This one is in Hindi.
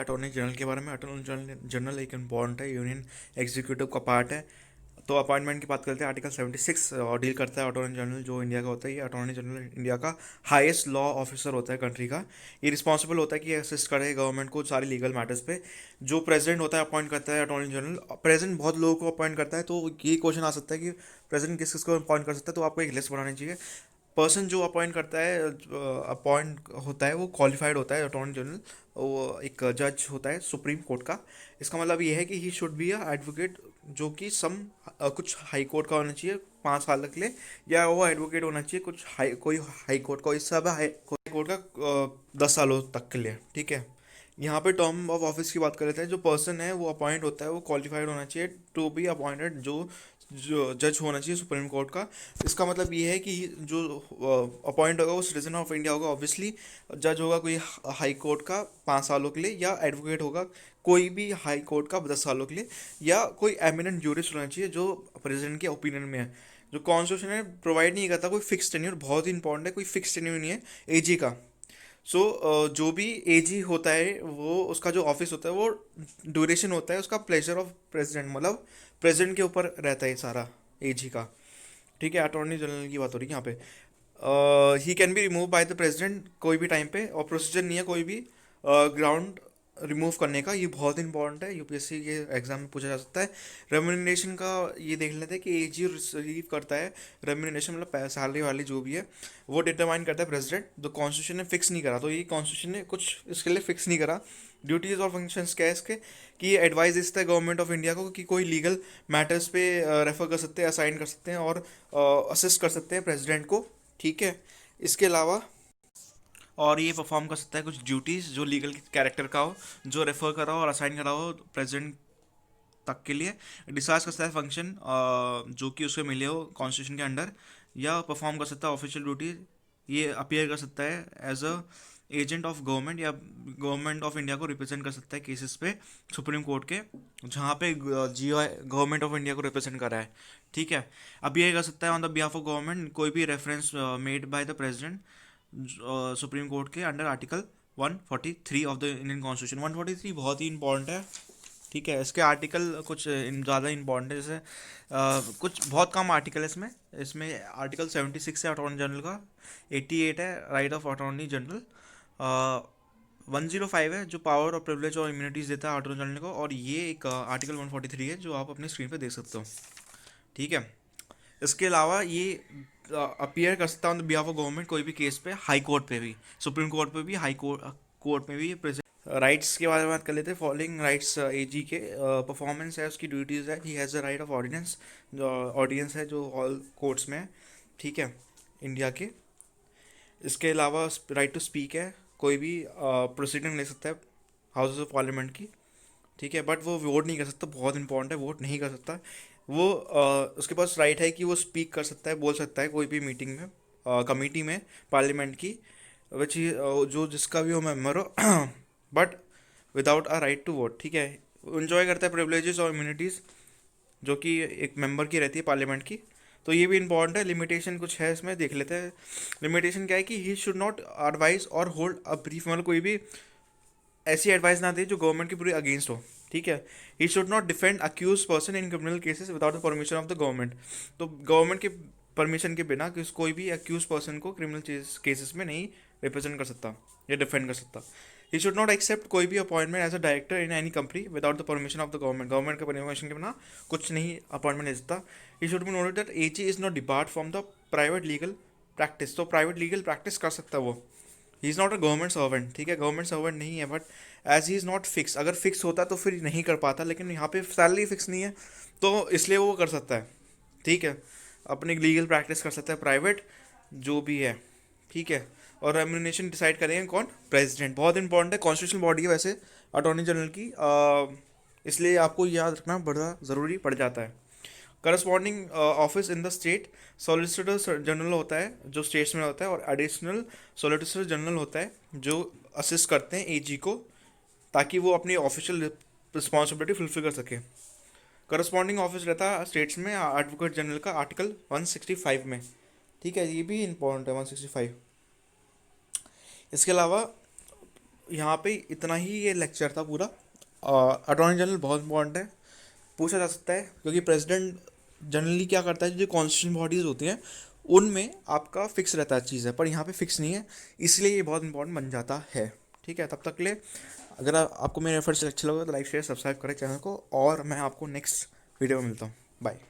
है अटॉर्नी जनरल के बारे में। अटॉर्नी जनरल एक इम्पॉर्टेंट है, यूनियन एग्जीक्यूटिव का पार्ट है। तो अपॉइंटमेंट की बात करते हैं, आर्टिकल 76 डील करता है अटॉर्नी जनरल जो इंडिया का होता है। ये अटॉर्नी जनरल इंडिया का हाईएस्ट लॉ ऑफिसर होता है कंट्री का। ये रिस्पॉन्सिबल होता है कि असिस्ट करे गवर्नमेंट को सारी लीगल मैटर्स पे। जो प्रेसिडेंट होता है अपॉइंट करता है अटॉर्नी जनरल। प्रेसिडेंट बहुत लोगों को अपॉइंट करता है, तो ये क्वेश्चन आ सकता है कि प्रेसिडेंट किस किस को अपॉइंट कर सकता है, तो आपको एक लिस्ट बनानी चाहिए। पर्सन जो अपॉइंट करता है, अपॉइंट होता है, वो क्वालिफाइड होता है अटॉर्नी जनरल। वो एक जज होता है सुप्रीम कोर्ट का। इसका मतलब ये है कि ही शुड बी अ एडवोकेट, जो कि कुछ हाई कोर्ट का होना चाहिए 5 साल के लिए, या वो एडवोकेट होना चाहिए कुछ कोई हाई कोर्ट का, इससे हाई कोर्ट का 10 सालों तक के लिए। ठीक है। यहाँ पे टर्म ऑफ ऑफिस की बात कर लेते हैं। जो पर्सन है वो अपॉइंट होता है वो क्वालिफाइड होना चाहिए टू बी अपॉइंटेड, जो जो जज होना चाहिए सुप्रीम कोर्ट का। इसका मतलब ये है कि जो अपॉइंट होगा वो सिटीजन ऑफ इंडिया होगा ऑब्वियसली। जज होगा कोई हाई कोर्ट का 5 सालों के लिए, या एडवोकेट होगा कोई भी हाई कोर्ट का 10 सालों के लिए, या कोई एमिनेंट जूरिस्ट होना चाहिए जो प्रेसिडेंट के ओपिनियन में है। जो कॉन्स्टिट्यूशन है प्रोवाइड नहीं करता कोई फिक्स टेन्योर, बहुत ही इंपॉर्टेंट है, कोई फिक्स टेन्योर नहीं है एजी का। सो जो भी एजी होता है वो उसका जो ऑफिस होता है वो ड्यूरेशन होता है उसका प्लेजर ऑफ प्रेसिडेंट, मतलब प्रेसिडेंट के ऊपर रहता है सारा एजी का। ठीक है। अटॉर्नी जनरल की बात हो रही है यहाँ पे। He can be remove by the president कोई भी टाइम पे, और प्रोसीजर नहीं है कोई भी ग्राउंड रिमूव करने का। ये बहुत इंपॉर्टेंट है, यूपीएससी के एग्जाम में पूछा जा सकता है। रेम्यूनरेशन का ये देख लेते हैं कि एजी रिसीव करता है रेम्यूनरेशन, मतलब सैलरी वाली जो भी है वो डिटरमाइन करता है प्रेसिडेंट। तो कॉन्स्टिट्यूशन ने फिक्स नहीं करा, तो ये कॉन्स्टिट्यूशन ने कुछ इसके लिए फिक्स नहीं करा। ड्यूटीज और फंक्शंस क्या है इसके, कि एडवाइस देता है गवर्नमेंट ऑफ इंडिया को कि कोई लीगल मैटर्स पे रेफर कर सकते हैं, असाइन कर सकते हैं, और असिस्ट कर सकते हैं प्रेसिडेंट को। ठीक है। इसके अलावा और ये परफॉर्म कर सकता है कुछ ड्यूटीज़ जो लीगल कैरेक्टर का हो, जो रेफर करा हो और असाइन करा हो प्रेसिडेंट तक के लिए। डिस्चार्ज कर सकता है फंक्शन जो कि उसको मिले हो कॉन्स्टिट्यूशन के अंडर, या परफॉर्म कर सकता है ऑफिशियल ड्यूटी। ये अपीयर कर सकता है as a agent of government, या गवर्नमेंट ऑफ इंडिया को रिप्रेजेंट कर सकता है केसेस पे सुप्रीम कोर्ट के, जहाँ पे जियो गवर्नमेंट ऑफ इंडिया को रिप्रेजेंट कर रहा है। ठीक है। अपीयर कर सकता है on the behalf of government कोई भी reference made by the president Supreme Court के under article 143 of the Indian constitution. 143 बहुत ही इंपॉर्टेंट है। ठीक है। इसके आर्टिकल कुछ ज़्यादा इंपॉर्टेंट है, जैसे कुछ बहुत कम आर्टिकल है इसमें। इसमें आर्टिकल 76 है अटॉर्नी जनरल का, 88 है राइट ऑफ अटॉर्नी जनरल, 105 है जो पावर और प्रिविलेज और इम्यूनिटीज़ देता है अटॉर्नी जनरल को, और ये एक आर्टिकल 143 है जो आप अपनी स्क्रीन पे देख सकते हो। ठीक है। इसके अलावा ये अपीयर कर सकता है on the behalf of government कोई भी केस पे, हाई कोर्ट पे भी, सुप्रीम कोर्ट पे भी, हाई कोर्ट में भी। राइट्स के बारे में बात कर लेते हैं। फॉलोइंग राइट्स एजी के, परफॉर्मेंस है उसकी, ड्यूटीज़ है, he has the right of ordinance, जो ऑडियंस है जो ऑल कोर्ट्स में है। ठीक है। इंडिया के। इसके अलावा राइट टू स्पीक है, कोई भी प्रोसीडिंग ले सकता है हाउस ऑफ पार्लियामेंट की। ठीक है। बट वो वोट नहीं कर सकता, बहुत इंपॉर्टेंट है, वोट नहीं कर सकता वो। उसके पास राइट है कि वो स्पीक कर सकता है, बोल सकता है कोई भी मीटिंग में, कमेटी में पार्लियामेंट की, विच जो जिसका भी वो मेम्बर हो but without a right to vote. ठीक है। इन्जॉय करता है प्रिवलेजेस और इम्यूनिटीज़ जो कि एक मेंबर की रहती है पार्लियामेंट की। तो ये भी इंपॉर्टेंट है। लिमिटेशन कुछ है इसमें, देख लेते हैं। लिमिटेशन क्या है कि ही शुड नॉट एडवाइज और होल्ड अ ब्रीफ, मतलब कोई भी ऐसी एडवाइस ना दे जो गवर्नमेंट की पूरी अगेंस्ट हो। ठीक है। He should not defend accused person in criminal cases without the permission of the government. तो गवर्नमेंट के परमिशन के बिना कोई भी अक्यूज पर्सन को क्रिमिनल केसेस में नहीं रिप्रेजेंट कर सकता या डिफेंड कर सकता। ही शुड नॉट एक्सेप्ट कोई भी appointment as a director in any company without the permission of the government. Government के परमिशन के बिना कुछ नहीं अपॉइंटमेंट दे सकता। He should be noted that AG is not depart from the private legal practice. तो प्राइवेट लीगल प्रैक्टिस कर सकता है वो। He is not a government servant. ठीक है। गवर्नमेंट सर्वेंट नहीं है, but as he is not fix, अगर फिक्स होता तो फिर नहीं कर पाता, लेकिन यहाँ पे सैलरी फिक्स नहीं है तो इसलिए वो कर सकता है। ठीक है। अपनी लीगल प्रैक्टिस कर सकता है प्राइवेट जो भी है। ठीक है। और रेम्यूनरेशन डिसाइड करेंगे कौन, प्रेसिडेंट। बहुत इंपॉर्टेंट है, कॉन्स्टिट्यूशनल बॉडी है वैसे अटॉर्नी जनरल की, इसलिए आपको याद रखना बड़ा ज़रूरी पड़ जाता है। Corresponding office in the state, solicitor general होता है जो स्टेट्स में होता है, और एडिशनल सॉलिसिटर जनरल होता है जो असिस्ट करते हैं एजी को, ताकि वो अपनी ऑफिशियल रिस्पॉन्सिबिलिटी फुलफिल कर सके। करस्पॉन्डिंग ऑफिस रहता है स्टेट्स में एडवोकेट जनरल का, आर्टिकल 165 में। ठीक है। ये भी इंपॉर्टेंट है 165। इसके अलावा यहाँ पे इतना ही ये लेक्चर था पूरा। अटॉर्नी जनरल बहुत इंपॉर्टेंट है, पूछा जा सकता है, क्योंकि प्रेसिडेंट जनरली क्या करता है, जो कॉन्स्टिट्यूशन बॉडीज़ होती हैं उनमें आपका फिक्स रहता है चीज़ है, पर यहाँ पे फिक्स नहीं है, इसलिए ये बहुत इंपॉर्टेंट बन जाता है। ठीक है, तब तक के लिए अगर आपको मेरे एफर्ट्स अच्छे लगे तो लाइक शेयर सब्सक्राइब करें चैनल को, और मैं आपको नेक्स्ट वीडियो में मिलता हूँ। बाय।